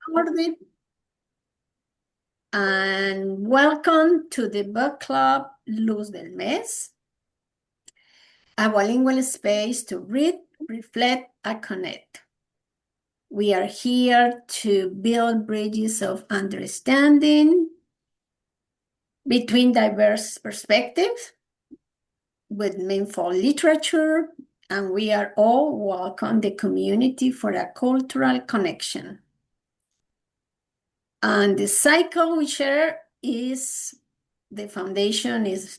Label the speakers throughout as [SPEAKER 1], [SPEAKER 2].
[SPEAKER 1] Marjorie, and welcome to the book club LuzDelMes, a bilingual space to read, reflect, and connect. We are here to build bridges of understanding between diverse perspectives with meaningful literature, and we are all welcome the community for a cultural connection. And the cycle we share is the foundation is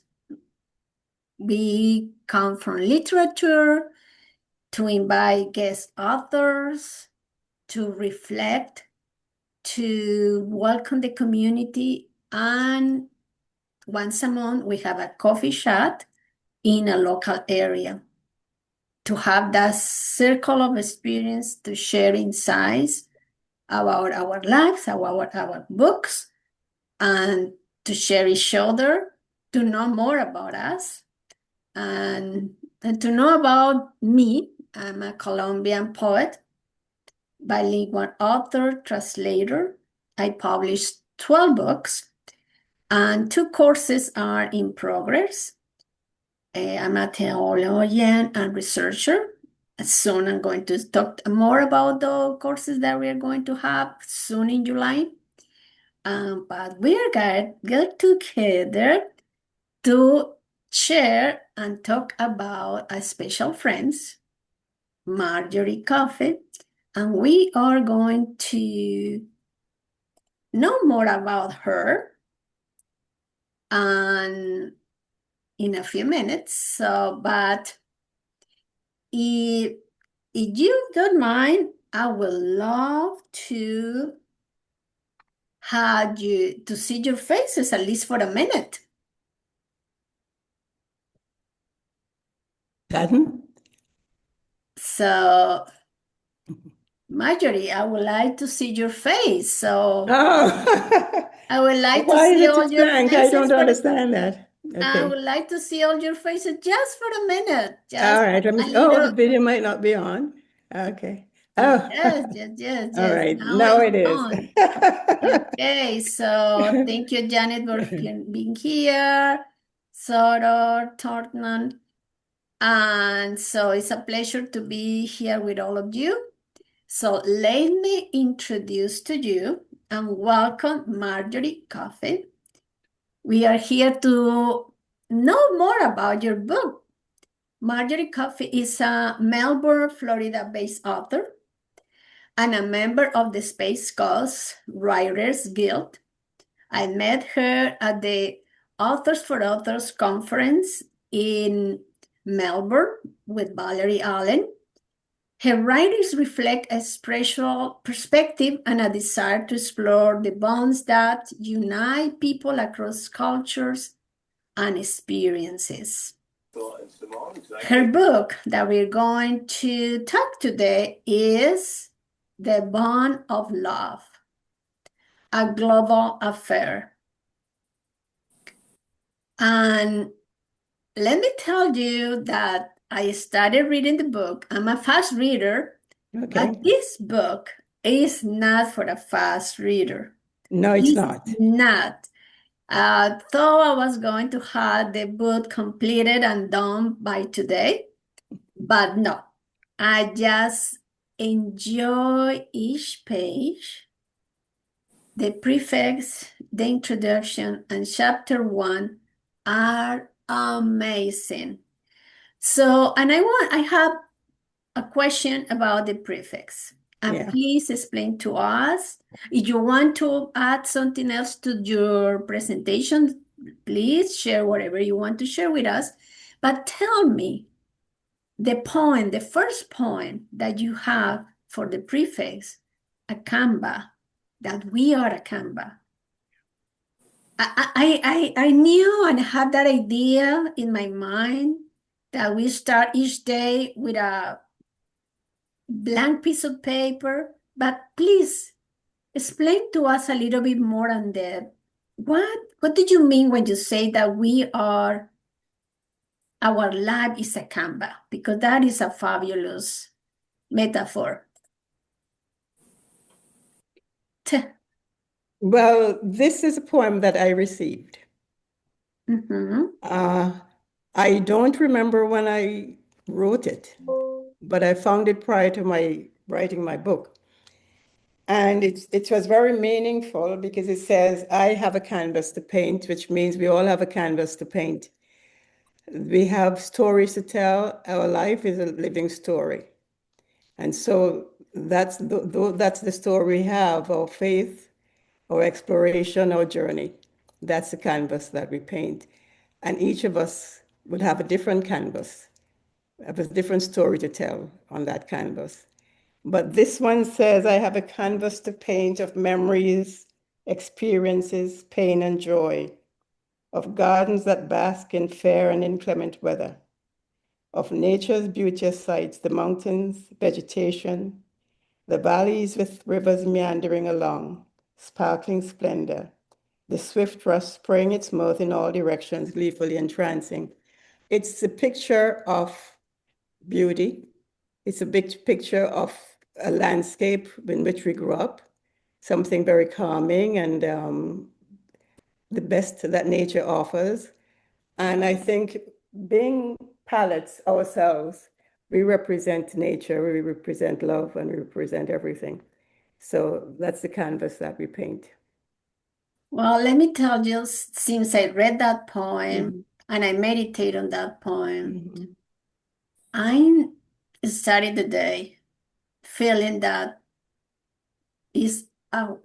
[SPEAKER 1] we come from literature to invite guest authors, to reflect, to welcome the community, and once a month we have a coffee chat in a local area to have that circle of experience to share insights about our lives, our books, and to share each other, to know more about us, and to know about me. I'm a Colombian poet, bilingual author, translator. I published 12 books, and 2 courses are in progress. I'm a theologian and researcher. Soon I'm going to talk more about the courses that we are going to have soon in July. But we are get together to share and talk about a special friends, Marjorie Cuffy, and we are going to know more about her and in a few minutes. So, but if you don't mind, I would love to have you to see your faces at least for a minute.
[SPEAKER 2] Pardon?
[SPEAKER 1] So, Marjorie, I would like to see your face. So
[SPEAKER 2] Oh,
[SPEAKER 1] I would like to
[SPEAKER 2] why is
[SPEAKER 1] see
[SPEAKER 2] it
[SPEAKER 1] all your
[SPEAKER 2] blank? I
[SPEAKER 1] faces
[SPEAKER 2] don't understand that.
[SPEAKER 1] I
[SPEAKER 2] Okay.
[SPEAKER 1] would like to see all your faces just for a minute.
[SPEAKER 2] All
[SPEAKER 1] Just
[SPEAKER 2] right. Let me
[SPEAKER 1] a
[SPEAKER 2] see. Oh, the
[SPEAKER 1] little.
[SPEAKER 2] video might not be on. Okay. Oh,
[SPEAKER 1] Yes.
[SPEAKER 2] all right.
[SPEAKER 1] Now
[SPEAKER 2] Now
[SPEAKER 1] it's
[SPEAKER 2] it is.
[SPEAKER 1] on. Okay, so thank you, Janet, for being here. Soror, Tortnan. And so it's a pleasure to be here with all of you. So let me introduce to you and welcome Marjorie Cuffy. We are here to know more about your book. Marjorie Cuffy is a Melbourne, Florida-based author and a member of the Space Coast Writers Guild. I met her at the Authors for Authors conference in Melbourne with Valerie Allen. Her writings reflect a spiritual perspective and a desire to explore the bonds that unite people across cultures and experiences. Her book that we're going to talk today is The Bond of Love, a Global Affair. And let me tell you that I started reading the book. I'm a fast reader,
[SPEAKER 2] Okay.
[SPEAKER 1] but this book is not for a fast reader.
[SPEAKER 2] No, it's
[SPEAKER 1] It's
[SPEAKER 2] not.
[SPEAKER 1] not. I thought I was going to have the book completed and done by today, but no. I just enjoy each page, the prefix, the introduction, and chapter 1 are amazing. So, and I have a question about the prefix. And
[SPEAKER 2] Yeah.
[SPEAKER 1] please explain to us. If you want to add something else to your presentation, please share whatever you want to share with us. But tell me the first point that you have for the prefix, a Canva, that we are a Canva. I knew and had that idea in my mind that we start each day with a blank piece of paper, but please explain to us a little bit more on that. What did you mean when you say that our life is a Canva? Because that is a fabulous metaphor.
[SPEAKER 2] Well, this is a poem that I received.
[SPEAKER 1] Mm-hmm.
[SPEAKER 2] Uh, I don't remember when I wrote it, but I found it prior to my writing my book. And it was very meaningful because it says, I have a canvas to paint, which means we all have a canvas to paint. We have stories to tell. Our life is a living story. And so that's the story we have, our faith, our exploration, our journey. That's the canvas that we paint. And each of us will have a different canvas, have a different story to tell on that canvas. But this one says, I have a canvas to paint of memories, experiences, pain, and joy, of gardens that bask in fair and inclement weather, of nature's beauteous sights, the mountains, vegetation, the valleys with rivers meandering along, sparkling splendor, the swift rush spraying its mouth in all directions, gleefully entrancing. It's a picture of beauty. It's a big picture of a landscape in which we grew up, something very calming and the best that nature offers. And I think being palettes ourselves, we represent nature, we represent love, and we represent everything. So that's the canvas that we paint.
[SPEAKER 1] Well, let me tell you, since I read that poem
[SPEAKER 2] Mhm,
[SPEAKER 1] and I meditate on that poem,
[SPEAKER 2] mhm,
[SPEAKER 1] I started the day feeling that is a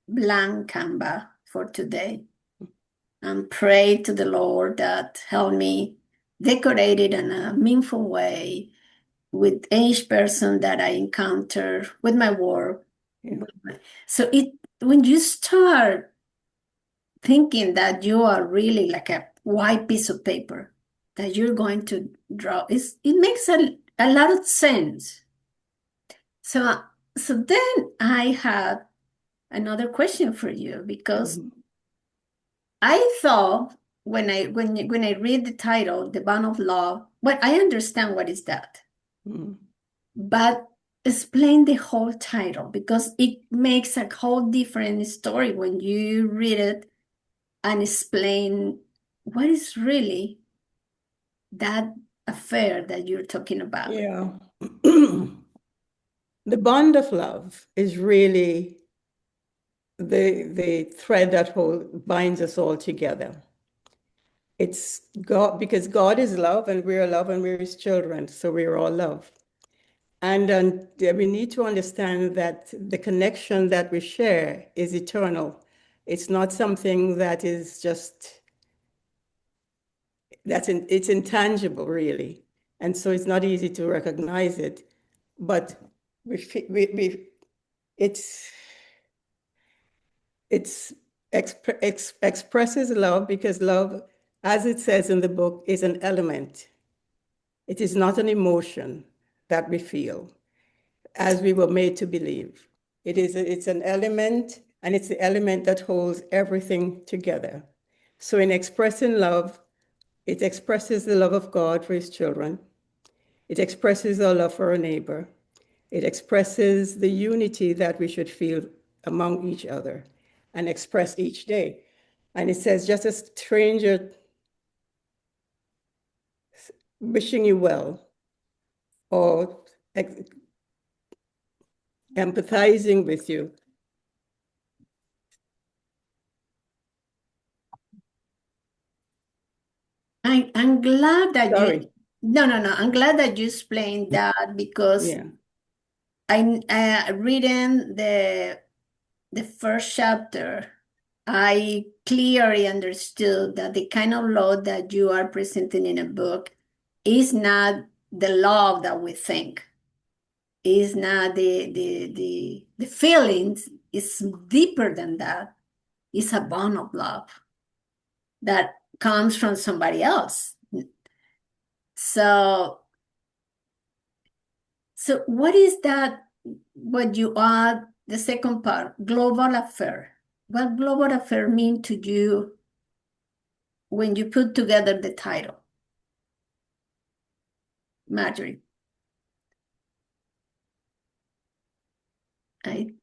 [SPEAKER 1] blank canvas for today and pray to the Lord that help me decorate it in a meaningful way with each person that I encounter with my work.
[SPEAKER 2] yeah,
[SPEAKER 1] So it when you start thinking that you are really like a white piece of paper that you're going to draw, it makes a lot of sense. So so then I had another question for you because
[SPEAKER 2] mhm,
[SPEAKER 1] I thought when I read the title, The Bond of Love, well, I understand what is that,
[SPEAKER 2] mhm.
[SPEAKER 1] but explain the whole title because it makes a whole different story when you read it and explain what is really that affair that you're talking about.
[SPEAKER 2] Yeah. The bond of love is really the thread that binds us all together. It's God, because God is love and we're love and we're his children, so we're all love. And we need to understand that the connection that we share is eternal. It's not something that is just, it's intangible, really. And so it's not easy to recognize it. But we it's, it's expresses love because love, as it says in the book, is an element. It is not an emotion that we feel, as we were made to believe. It's an element, and it's the element that holds everything together. So in expressing love, it expresses the love of God for his children. It expresses our love for our neighbor. It expresses the unity that we should feel among each other and express each day. And it says, just a stranger wishing you well or empathizing with you.
[SPEAKER 1] I'm glad that you,
[SPEAKER 2] Sorry.
[SPEAKER 1] no, I'm glad that you explained that because
[SPEAKER 2] Yeah.
[SPEAKER 1] I reading the first chapter, I clearly understood that the kind of love that you are presenting in a book is not the love that we think. Is not the feelings. It's deeper than that. It's a bond of love that comes from somebody else. So so what is that? What you are the second part, global affair. What global affair mean to you when you put together the title, Marjorie? I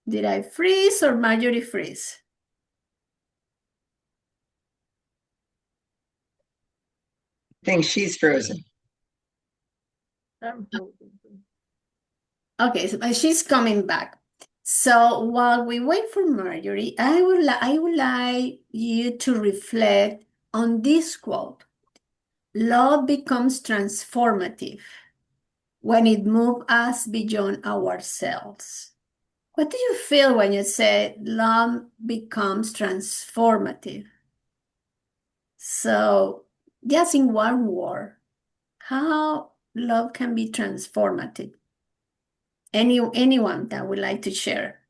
[SPEAKER 1] Did I freeze or Marjorie freeze?
[SPEAKER 2] I think she's frozen.
[SPEAKER 1] Okay, so she's coming back. So while we wait for Marjorie, I would like you to reflect on this quote. Love becomes transformative when it moves us beyond ourselves. What do you feel when you say love becomes transformative? So, just in one word, how love can be transformative? Anyone that would like to share?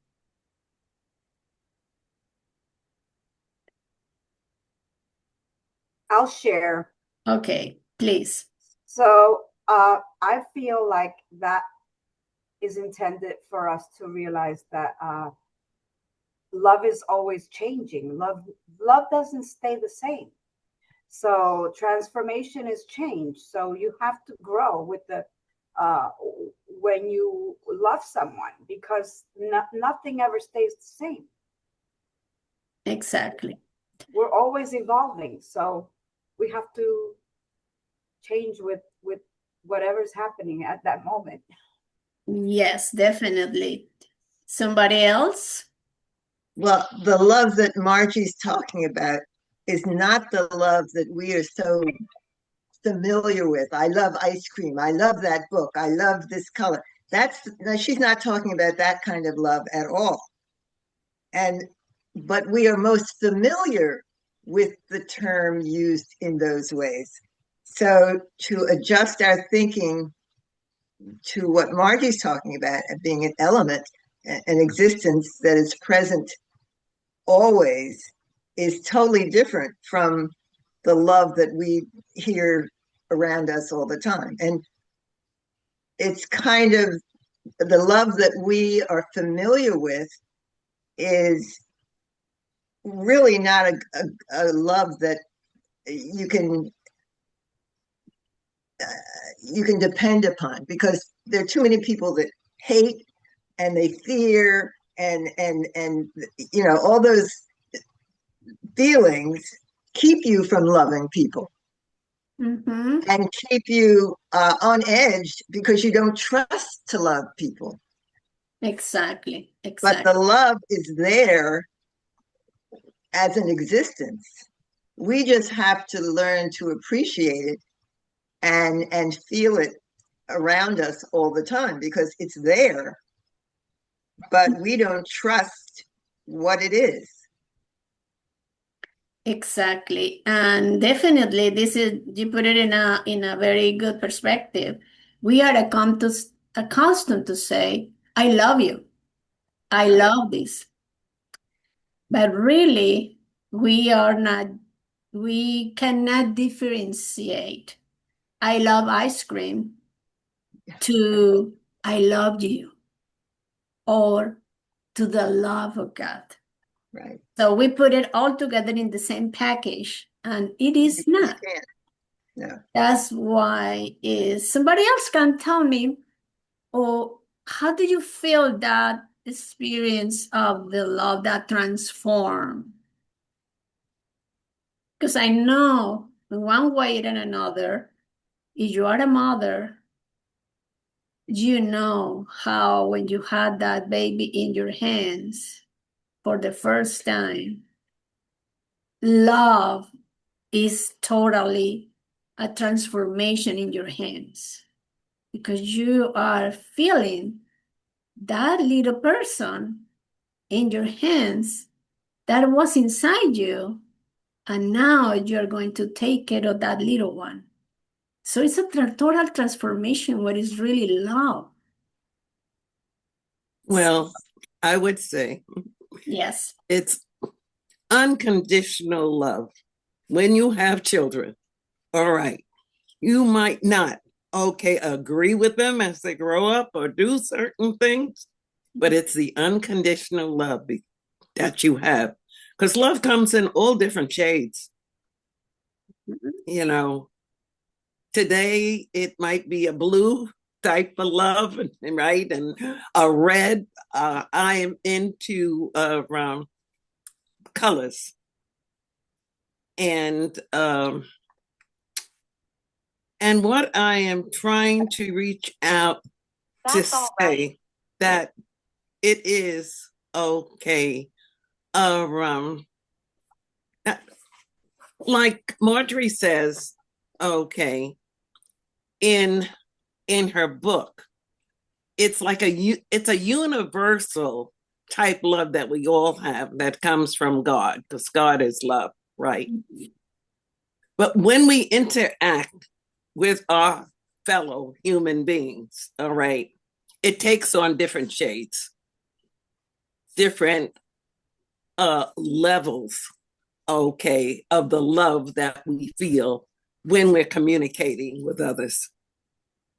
[SPEAKER 3] I'll share.
[SPEAKER 1] Okay, please.
[SPEAKER 3] So I feel like that is intended for us to realize that love is always changing. Love doesn't stay the same. So transformation is change. So you have to grow with the uh, when you love someone because nothing ever stays the same.
[SPEAKER 1] Exactly.
[SPEAKER 3] We're always evolving. So we have to change with whatever's happening at that moment.
[SPEAKER 1] Yes, definitely. Somebody else?
[SPEAKER 4] Well, the love that Margie's talking about is not the love that we are so familiar with. I love ice cream. I love that book. I love this color. No, she's not talking about that kind of love at all. And but we are most familiar with the term used in those ways. So to adjust our thinking to what Margie's talking about, being an element, an existence that is present always, is totally different from the love that we hear around us all the time. And it's kind of the love that we are familiar with is really not a love that you can you can depend upon, because there are too many people that hate and they fear and you know, all those feelings keep you from loving people.
[SPEAKER 1] Mm-hmm.
[SPEAKER 4] And keep you on edge because you don't trust to love people.
[SPEAKER 1] Exactly.
[SPEAKER 4] But the love is there as an existence. We just have to learn to appreciate it and feel it around us all the time because it's there, but we don't trust what it is.
[SPEAKER 1] Exactly. And definitely you put it in a very good perspective. We are accustomed to say, I love you. I love this. But really, we cannot differentiate I love ice cream to I love you or to the love of God.
[SPEAKER 4] Right.
[SPEAKER 1] So we put it all together in the same package, and it is not.
[SPEAKER 4] No.
[SPEAKER 1] That's why is somebody else can tell me, oh, how do you feel that experience of the love that transform? Because I know in one way and another, if you are a mother, you know how when you had that baby in your hands for the first time, love is totally a transformation in your hands because you are feeling that little person in your hands that was inside you, and now you're going to take care of that little one. So it's a total transformation what is really love.
[SPEAKER 5] Well, I would say
[SPEAKER 1] Yes.
[SPEAKER 5] it's unconditional love. When you have children, all right, you might not, agree with them as they grow up or do certain things, but it's the unconditional love that you have. Because love comes in all different shades. You know, today it might be a blue type of love, right? And a red. I am into colors, and what I am trying to reach out to say that it is okay. Like Marjorie says, okay, in her book, it's like it's a universal type love that we all have that comes from God, because God is love, right? But when we interact with our fellow human beings, all right, it takes on different shades, different levels, okay, of the love that we feel when we're communicating with others.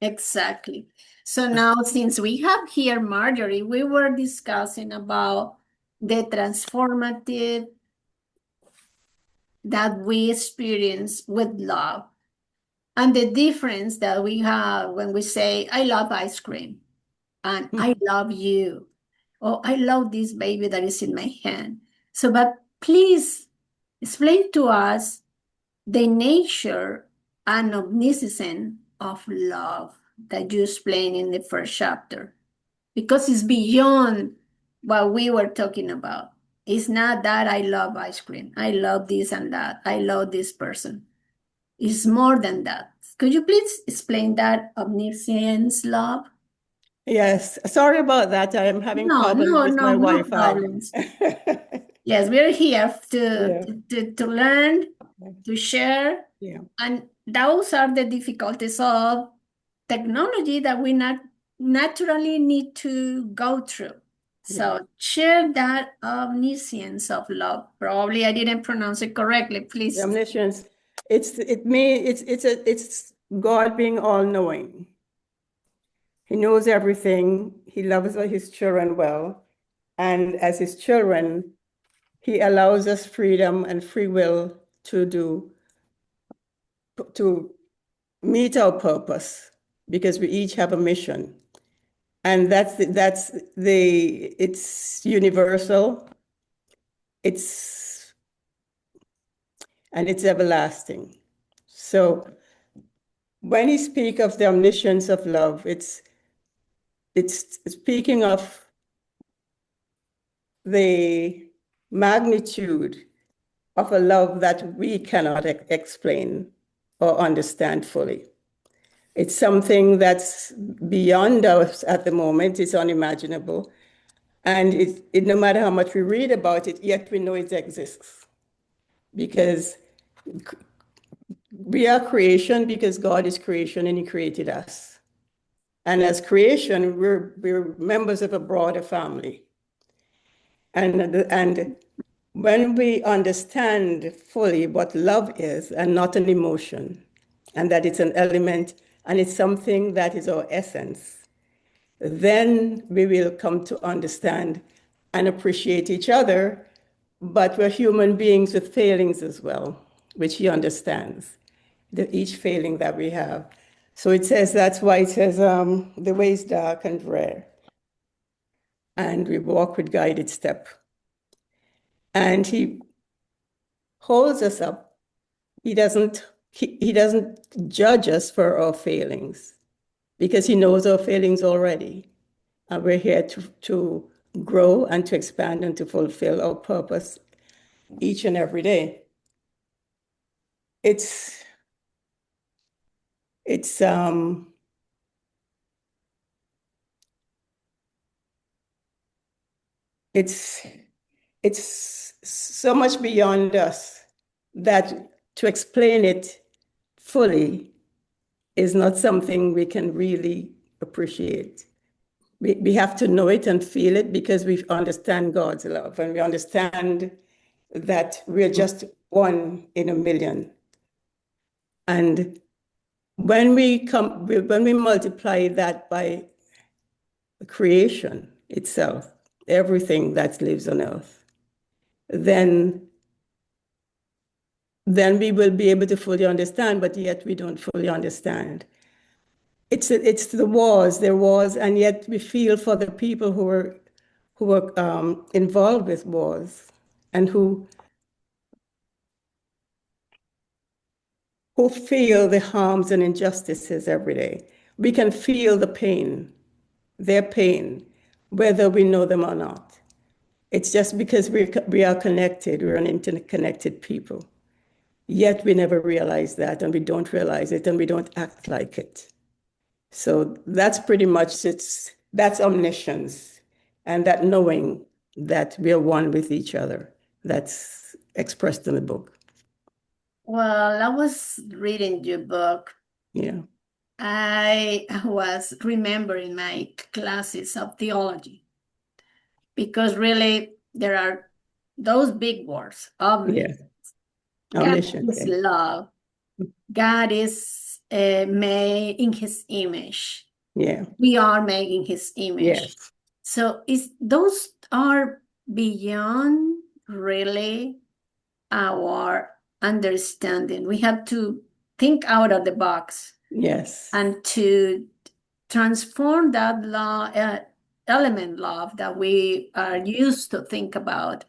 [SPEAKER 1] Exactly. So now, since we have here Marjorie, we were discussing about the transformative that we experience with love and the difference that we have when we say, I love ice cream and I love you. Oh, I love this baby that is in my hand. So, but please explain to us the nature and omniscience of love that you explained in the first chapter, because it's beyond what we were talking about. It's not that I love ice cream, I love this and that, I love this person. It's more than that. Could you please explain that omniscience love?
[SPEAKER 2] Yes, sorry about that. I am having problems with my
[SPEAKER 1] No
[SPEAKER 2] Wi-Fi.
[SPEAKER 1] problems. Yes, we're here
[SPEAKER 2] Yeah.
[SPEAKER 1] to learn, to share,
[SPEAKER 2] Yeah.
[SPEAKER 1] and those are the difficulties of technology that we not naturally need to go through. So share that omniscience of love. Probably I didn't pronounce it correctly.
[SPEAKER 2] The
[SPEAKER 1] Please.
[SPEAKER 2] omniscience. It's God being all-knowing. He knows everything. He loves his children well. And as his children, he allows us freedom and free will to meet our purpose, because we each have a mission. And it's universal, it's everlasting. So when you speak of the omniscience of love, it's speaking of the magnitude of a love that we cannot explain or understand fully. It's something that's beyond us at the moment. It's unimaginable. And no matter how much we read about it, yet we know it exists. Because we are creation, because God is creation and he created us. And as creation, we're members of a broader family. And when we understand fully what love is and not an emotion, and that it's an element and it's something that is our essence, then we will come to understand and appreciate each other. But we're human beings with failings as well, which he understands, each failing that we have. So it says, that's why it says, the way is dark and rare, and we walk with guided step. And he holds us up. He doesn't judge us for our failings, because he knows our failings already. And we're here to grow and to expand and to fulfill our purpose each and every day. It's so much beyond us that to explain it fully is not something we can really appreciate. We have to know it and feel it, because we understand God's love and we understand that we're just one in a million. And when we multiply that by creation itself, everything that lives on earth, then we will be able to fully understand, but yet we don't fully understand. it's the wars, there was, and yet we feel for the people who were involved with wars and who feel the harms and injustices every day. We can feel the pain, their pain, whether we know them or not. It's just because we are connected, we're an interconnected people. Yet we never realize that, and we don't realize it, and we don't act like it. So that's pretty much that's omniscience, and that knowing that we are one with each other. That's expressed in the book.
[SPEAKER 1] Well, I was reading your book.
[SPEAKER 2] Yeah.
[SPEAKER 1] I was remembering my classes of theology because really there are those big words,
[SPEAKER 2] Yeah.
[SPEAKER 1] God
[SPEAKER 2] Omniscient.
[SPEAKER 1] is love. God is made in his image.
[SPEAKER 2] Yeah.
[SPEAKER 1] We are made in his image.
[SPEAKER 2] Yes.
[SPEAKER 1] So those are beyond really our understanding. We have to think out of the box.
[SPEAKER 2] Yes.
[SPEAKER 1] And to transform that element love that we are used to think about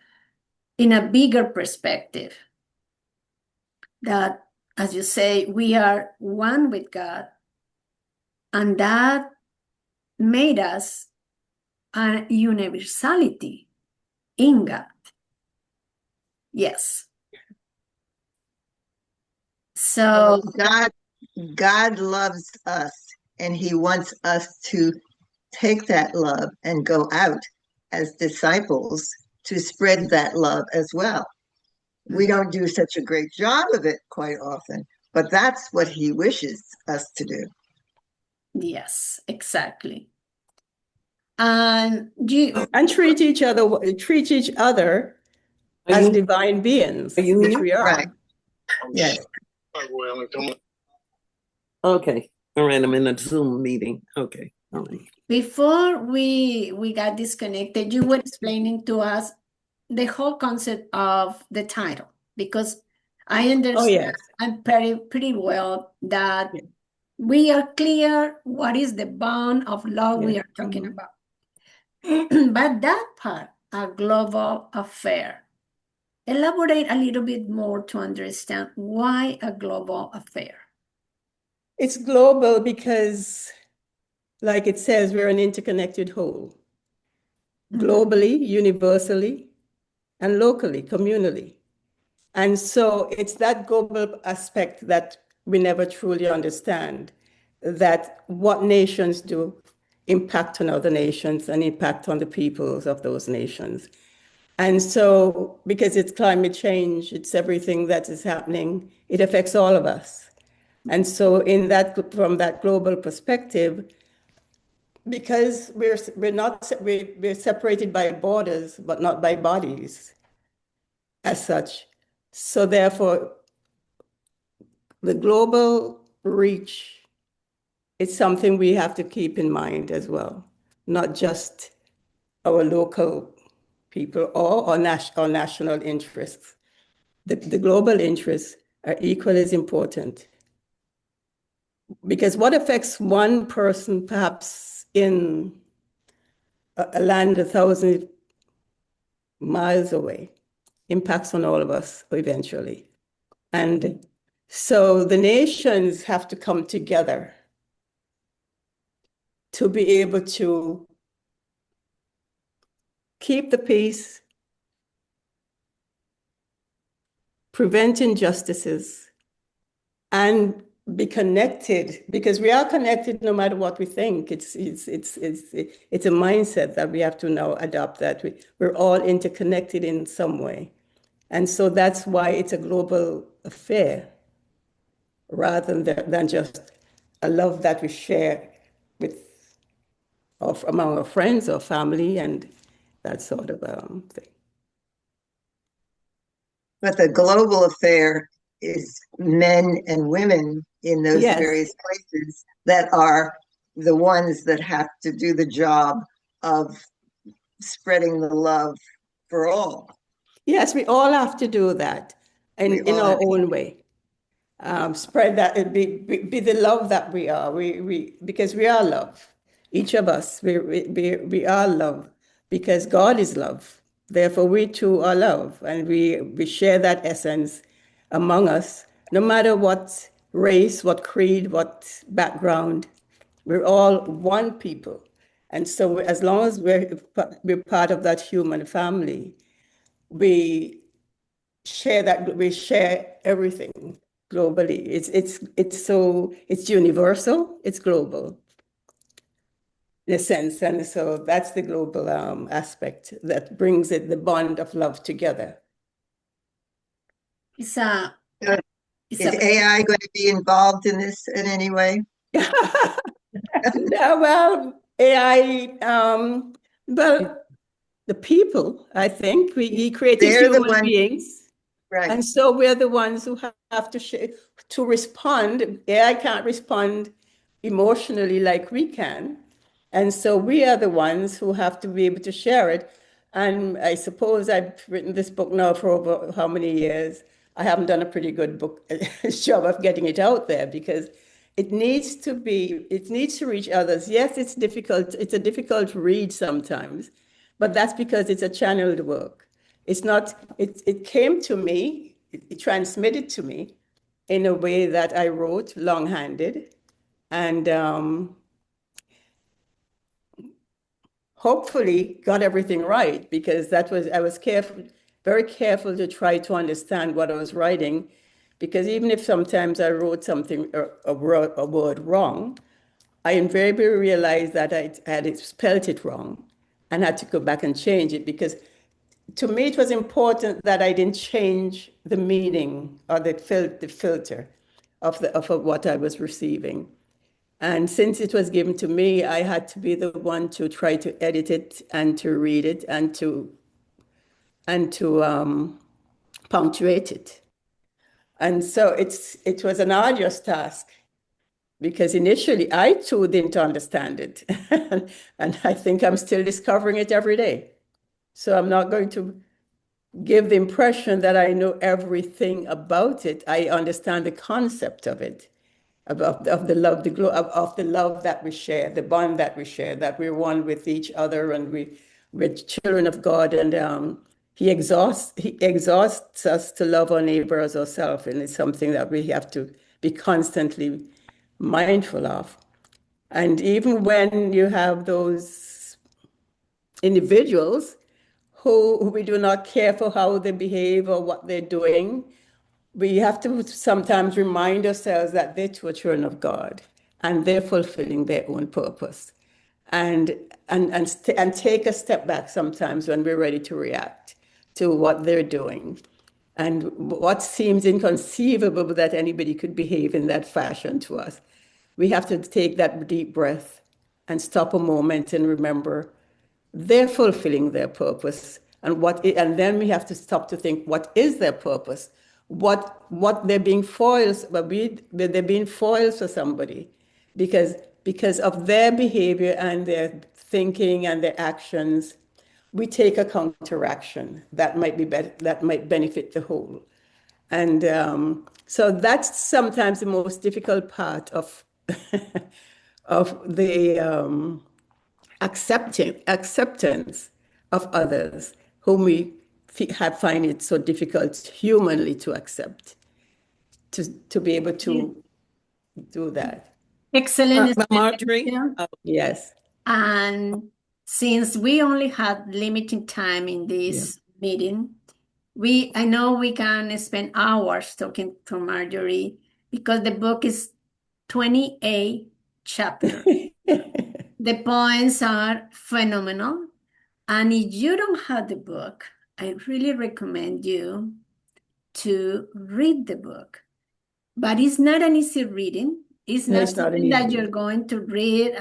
[SPEAKER 1] in a bigger perspective. That, as you say, we are one with God, and that made us a universality in God. Yes. So
[SPEAKER 4] God loves us, and he wants us to take that love and go out as disciples to spread that love as well. We don't do such a great job of it quite often, but that's what he wishes us to do.
[SPEAKER 1] yes, exactly. And
[SPEAKER 2] treat each other as divine beings, which we are.
[SPEAKER 4] Right.
[SPEAKER 2] Yes.
[SPEAKER 5] Okay. All right. I'm in a Zoom meeting. Okay. All right.
[SPEAKER 1] before we got disconnected, you were explaining to us the whole concept of the title, because I understand pretty well that we are clear what is the bond of love we are talking about. But that part, a global affair. Elaborate a little bit more to understand why a global affair.
[SPEAKER 2] It's global because, like it says, we're an interconnected whole. Globally, universally, and locally, communally. And so it's that global aspect that we never truly understand, that what nations do impact on other nations and impact on the peoples of those nations. And so, because it's climate change, it's everything that is happening, it affects all of us. And so from that global perspective, because we're separated by borders, but not by bodies as such. So therefore, the global reach is something we have to keep in mind as well, not just our local people or national interests. The global interests are equally as important. Because what affects one person, perhaps in a land 1,000 miles away, impacts on all of us eventually. And so the nations have to come together to be able to keep the peace, prevent injustices, and be connected, because we are connected no matter what we think. It's a mindset that we have to now adopt, that we're all interconnected in some way. And so that's why it's a global affair rather than just a love that we share among our friends or family and that sort of thing.
[SPEAKER 4] But the global affair is men and women in those various places that are the ones that have to do the job of spreading the love for all.
[SPEAKER 2] Yes, we all have to do that in our own way. spread that, be the love that we are. Because we are love. Each of us, we are love because God is love. Therefore, we too are love, and we share that essence among us, no matter what race, what creed, what background. We're all one people. And so as long as we're part of that human family, we we share everything globally. It's universal, it's global in a sense. And so that's the global aspect that brings it, the bond of love together.
[SPEAKER 1] It's a,
[SPEAKER 4] Uh,
[SPEAKER 1] it's
[SPEAKER 4] Is
[SPEAKER 1] a,
[SPEAKER 4] AI going to be involved in this in any way?
[SPEAKER 2] Yeah, well, AI, well, the people, I think, he created
[SPEAKER 4] They're the
[SPEAKER 2] human
[SPEAKER 4] ones,
[SPEAKER 2] beings.
[SPEAKER 4] right?
[SPEAKER 2] And so we're the ones who have to respond. AI can't respond emotionally like we can. And so we are the ones who have to be able to share it. And I suppose I've written this book now for over how many years. I haven't done a pretty good book job of getting it out there because it needs to reach others. Yes, it's difficult. It's a difficult read sometimes, but that's because it's a channeled work. It's not, it came to me, it transmitted to me in a way that I wrote long-handed. And hopefully got everything right because I was careful, very careful to try to understand what I was writing. Because even if sometimes I wrote something, a word wrong, I invariably realized that I had spelt it wrong and had to go back and change it because to me it was important that I didn't change the meaning or the filter of what I was receiving. And since it was given to me, I had to be the one to try to edit it and to read it and to punctuate it. And so it was an arduous task because initially I too didn't understand it. And I think I'm still discovering it every day. So I'm not going to give the impression that I know everything about it. I understand the concept of it, of the love, of the love that we share, the bond that we share, that we're one with each other, and we're children of God, and he exhausts us to love our neighbor as ourselves, and it's something that we have to be constantly mindful of. And even when you have those individuals who we do not care for how they behave or what they're doing, we have to sometimes remind ourselves that they're children of God and they're fulfilling their own purpose. And, and take a step back sometimes when we're ready to react to what they're doing. And what seems inconceivable that anybody could behave in that fashion to us. We have to take that deep breath and stop a moment and remember they're fulfilling their purpose. And then we have to stop to think, what is their purpose? What they're being foils, but they're being foils for somebody because of their behavior and their thinking and their actions, we take a counteraction that might that might benefit the whole. And so that's sometimes the most difficult part of of the acceptance of others whom we find it so difficult humanly to accept, to be able to do that.
[SPEAKER 1] excellent
[SPEAKER 5] Marjorie,
[SPEAKER 1] explanation.
[SPEAKER 2] Yes.
[SPEAKER 1] And since we only had limited time in
[SPEAKER 2] Yeah.
[SPEAKER 1] this meeting, I know we can spend hours talking to Marjorie because the book is 28 chapters. The poems are phenomenal. And if you don't have the book, I really recommend you to read the book. But it's not an easy reading. It's
[SPEAKER 2] No,
[SPEAKER 1] not
[SPEAKER 2] it's not an
[SPEAKER 1] something
[SPEAKER 2] easy
[SPEAKER 1] that you're
[SPEAKER 2] read.
[SPEAKER 1] going to read.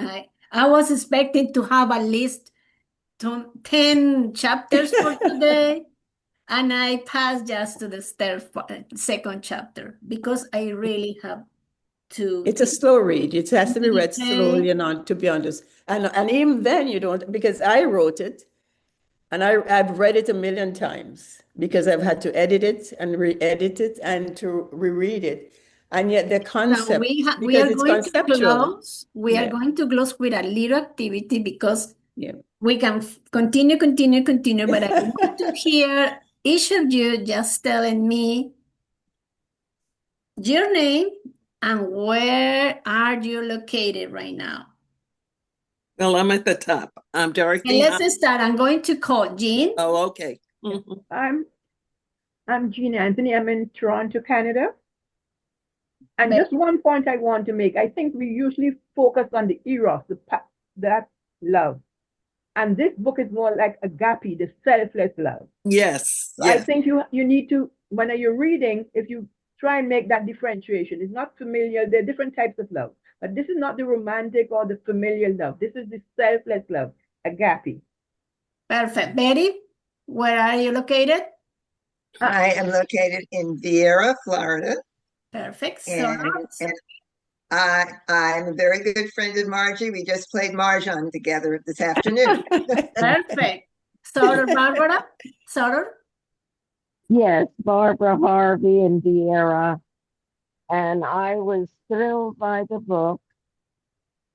[SPEAKER 1] I was expecting to have at least 10 chapters for today. And I passed just to the second chapter because I really have to
[SPEAKER 2] It's a slow read. It has to be read
[SPEAKER 1] meditate.
[SPEAKER 2] slowly and on, to be honest. And even then you don't, because I wrote it and I've read it a million times because I've had to edit it and re-edit it and to reread it. and yet the
[SPEAKER 1] So
[SPEAKER 2] concept,
[SPEAKER 1] we
[SPEAKER 2] because
[SPEAKER 1] are
[SPEAKER 2] it's
[SPEAKER 1] going to
[SPEAKER 2] conceptual.
[SPEAKER 1] close. We are
[SPEAKER 2] Yeah.
[SPEAKER 1] going to close with a little activity because
[SPEAKER 2] Yeah.
[SPEAKER 1] we can continue, but I want to hear each of you just telling me your name and where are you located right now.
[SPEAKER 5] Well, I'm at the top. I'm
[SPEAKER 1] And
[SPEAKER 5] Dorothy.
[SPEAKER 1] let's start. I'm going to call Jean.
[SPEAKER 5] Oh, okay. Mhm.
[SPEAKER 6] I'm Jean Anthony. I'm in Toronto, Canada. And
[SPEAKER 1] But-
[SPEAKER 6] just one point I want to make. I think we usually focus on the eros, that love. And this book is more like agape, the selfless love.
[SPEAKER 5] Yes,
[SPEAKER 6] So I
[SPEAKER 5] yes.
[SPEAKER 6] think you need to, when you're reading, if you try and make that differentiation, it's not familiar. There are different types of love. But this is not the romantic or the familial love. This is the selfless love, agape.
[SPEAKER 1] Perfect. Betty, where are you located?
[SPEAKER 4] I am located in Vieira, Florida,
[SPEAKER 1] Perfect.
[SPEAKER 4] and I'm a very good friend of Margie. We just played Mahjong together this afternoon.
[SPEAKER 1] Perfect. Soder, Barbara? Soder?
[SPEAKER 7] Yes, Barbara Harvey and Vieira. And I was thrilled by the book.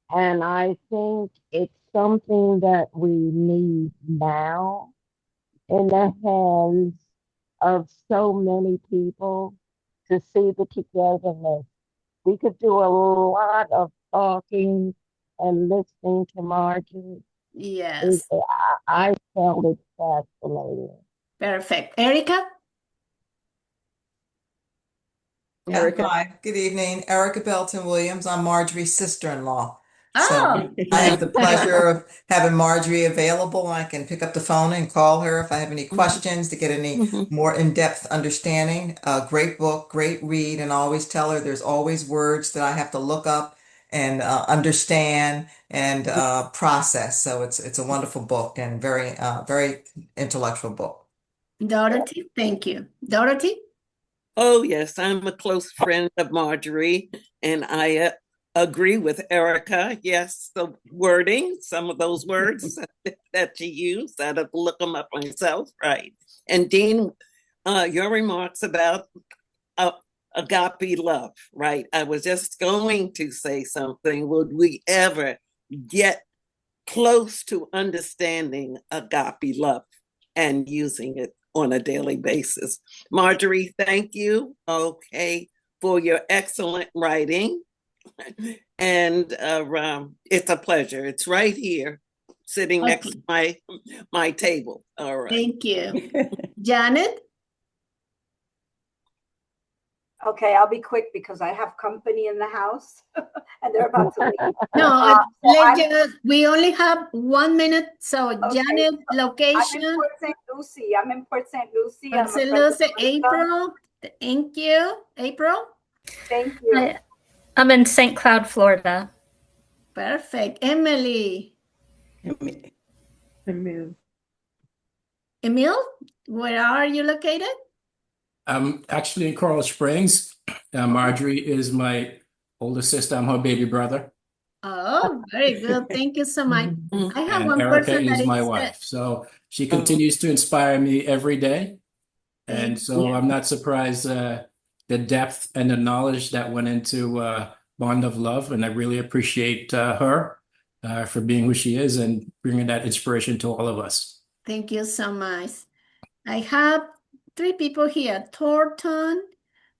[SPEAKER 7] And I think it's something that we need now in the hands of so many people to see the togetherness. We could do a lot of talking and listening to Marjorie.
[SPEAKER 1] Yes.
[SPEAKER 7] I felt it fascinating.
[SPEAKER 1] Perfect. Erica?
[SPEAKER 8] Yeah,
[SPEAKER 2] Erica.
[SPEAKER 8] hi, good evening. Erica Belton Williams. I'm Marjorie's sister-in-law.
[SPEAKER 1] Oh,
[SPEAKER 8] So I have the pleasure of having Marjorie available. I can pick up the phone and call her if I have any questions to get any
[SPEAKER 5] Mhm.
[SPEAKER 8] more in-depth understanding. Great book, great read, and I always tell her there's always words that I have to look up and understand and process. So it's a wonderful book and very intellectual book.
[SPEAKER 1] Dorothy, thank you. Dorothy?
[SPEAKER 5] Oh, yes, I'm a close friend of Marjorie, and I agree with Erica. Yes, the wording, some of those words that you used, I'd have to look them up myself, right? And Dean, your remarks about agape love, right? I was just going to say something. Would we ever get close to understanding agape love and using it on a daily basis? Marjorie, thank you, okay, for your excellent writing. And it's a pleasure. It's right here, sitting next to my table. All right.
[SPEAKER 1] Thank you. Janet?
[SPEAKER 3] Okay, I'll be quick because I have company in the house and they're about to leave.
[SPEAKER 1] No,
[SPEAKER 3] So
[SPEAKER 1] we only have 1 minute. So
[SPEAKER 3] Okay.
[SPEAKER 1] Janet,
[SPEAKER 3] I'm
[SPEAKER 1] location.
[SPEAKER 3] in Port St. Lucie. I'm in Port St. Lucie.
[SPEAKER 1] Port St. Lucie, April. Thank you. April?
[SPEAKER 3] Thank you.
[SPEAKER 9] I'm in St. Cloud, Florida.
[SPEAKER 1] Perfect. Emily?
[SPEAKER 6] Emil.
[SPEAKER 1] Emil, where are you located?
[SPEAKER 10] I'm actually in Coral Springs. Marjorie is my older sister. I'm her baby brother.
[SPEAKER 1] Oh, very good. Thank you so much. I have
[SPEAKER 10] And
[SPEAKER 1] one
[SPEAKER 10] Erica
[SPEAKER 1] person that
[SPEAKER 10] is my
[SPEAKER 1] is
[SPEAKER 10] wife. So she continues to inspire me every day. And so I'm not surprised the depth and the knowledge that went into Bond of Love. And I really appreciate her for being who she is and bringing that inspiration to all of us.
[SPEAKER 1] Thank you so much. I have 3 people here, Thornton,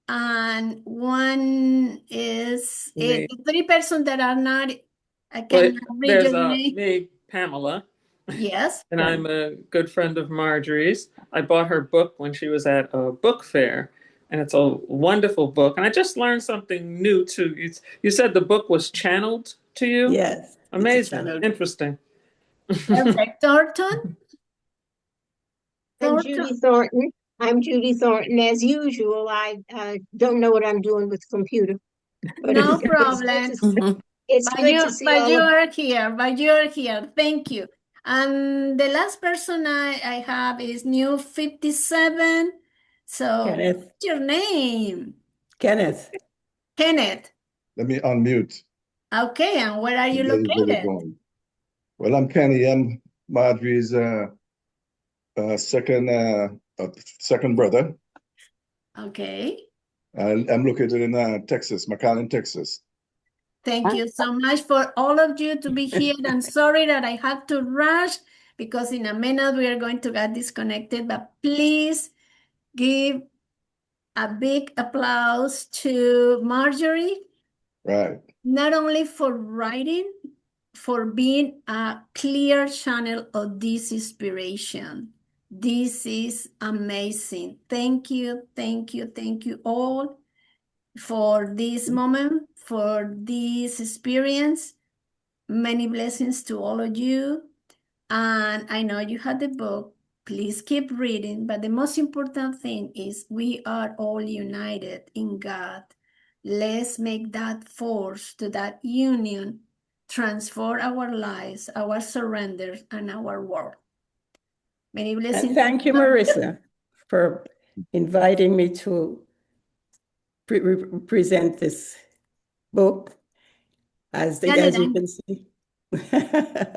[SPEAKER 1] and one is
[SPEAKER 11] Me.
[SPEAKER 1] 3 persons that are not, I cannot read
[SPEAKER 11] There's
[SPEAKER 1] your name.
[SPEAKER 11] me, Pamela,
[SPEAKER 1] Yes.
[SPEAKER 11] and I'm a good friend of Marjorie's. I bought her book when she was at a book fair, and it's a wonderful book. And I just learned something new too. You said the book was channeled to you?
[SPEAKER 2] Yes.
[SPEAKER 11] Amazing. Interesting.
[SPEAKER 1] Perfect. Thornton?
[SPEAKER 4] And Judy Thornton. I'm Judy Thornton. As usual, I don't know what I'm doing with the computer. But
[SPEAKER 1] No problem.
[SPEAKER 4] It's good to see all
[SPEAKER 1] you
[SPEAKER 4] of
[SPEAKER 1] are here. But you are here. Thank you. And the last person I have is New 57. So
[SPEAKER 2] Kenneth.
[SPEAKER 1] what's your name?
[SPEAKER 2] Kenneth.
[SPEAKER 1] Kenneth.
[SPEAKER 12] Let me unmute.
[SPEAKER 1] Okay, and where are you
[SPEAKER 12] Get it
[SPEAKER 1] located?
[SPEAKER 12] going. Well, I'm Kenny. I'm Marjorie's second brother.
[SPEAKER 1] Okay.
[SPEAKER 12] I'm located in Texas, McAllen, Texas.
[SPEAKER 1] Thank you so much for all of you to be here. I'm sorry that I had to rush because in a minute we are going to get disconnected, but please give a big applause to Marjorie,
[SPEAKER 12] Right.
[SPEAKER 1] not only for writing, for being a clear channel of this inspiration. This is amazing. Thank you, thank you, thank you all for this moment, for this experience. Many blessings to all of you. And I know you had the book. Please keep reading. But the most important thing is we are all united in God. Let's make that force to that union transform our lives, our surrenders, and our world. Many blessings.
[SPEAKER 2] And thank you, Marissa, for inviting me to present this book. As you can see.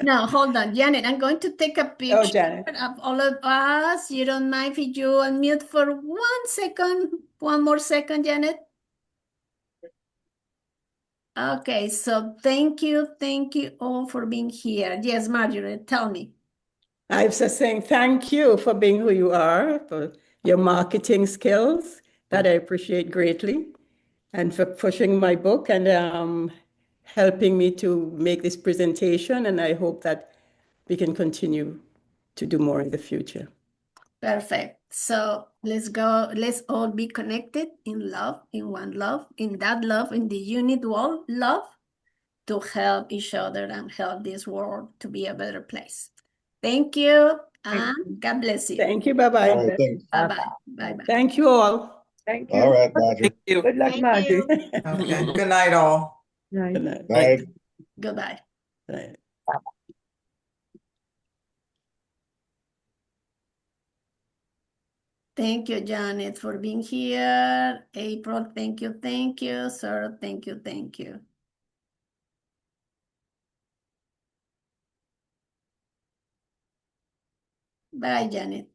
[SPEAKER 1] No, hold on, Janet. I'm going to take a picture of all of us. You don't mind if you unmute for 1 second? 1 more second, Janet. Okay, so thank you all for being here. Yes, Marjorie, tell me.
[SPEAKER 2] I was just saying thank you for being who you are, for your marketing skills that I appreciate greatly, and for pushing my book and helping me to make this presentation. And I hope that we can continue to do more in the future.
[SPEAKER 1] Perfect. So let's go. Let's all be connected in love, in one love, in that love, in the unit world love, to help each other and help this world to be a better place. Thank you, and God bless you.
[SPEAKER 2] Thank you. Bye-bye.
[SPEAKER 12] All right, thanks.
[SPEAKER 1] Bye-bye. Bye-bye.
[SPEAKER 2] Thank you all.
[SPEAKER 6] Thank you.
[SPEAKER 12] All right, Marjorie.
[SPEAKER 5] Thank you.
[SPEAKER 6] Good luck,
[SPEAKER 1] Thank
[SPEAKER 6] Marjorie.
[SPEAKER 1] you.
[SPEAKER 8] Okay. Good night, all.
[SPEAKER 6] Night.
[SPEAKER 2] Good night.
[SPEAKER 12] Bye.
[SPEAKER 1] Goodbye.
[SPEAKER 2] Right.
[SPEAKER 1] Thank you, Janet, for being here. April, thank you, thank you. Sarah, thank you, thank you. Bye, Janet.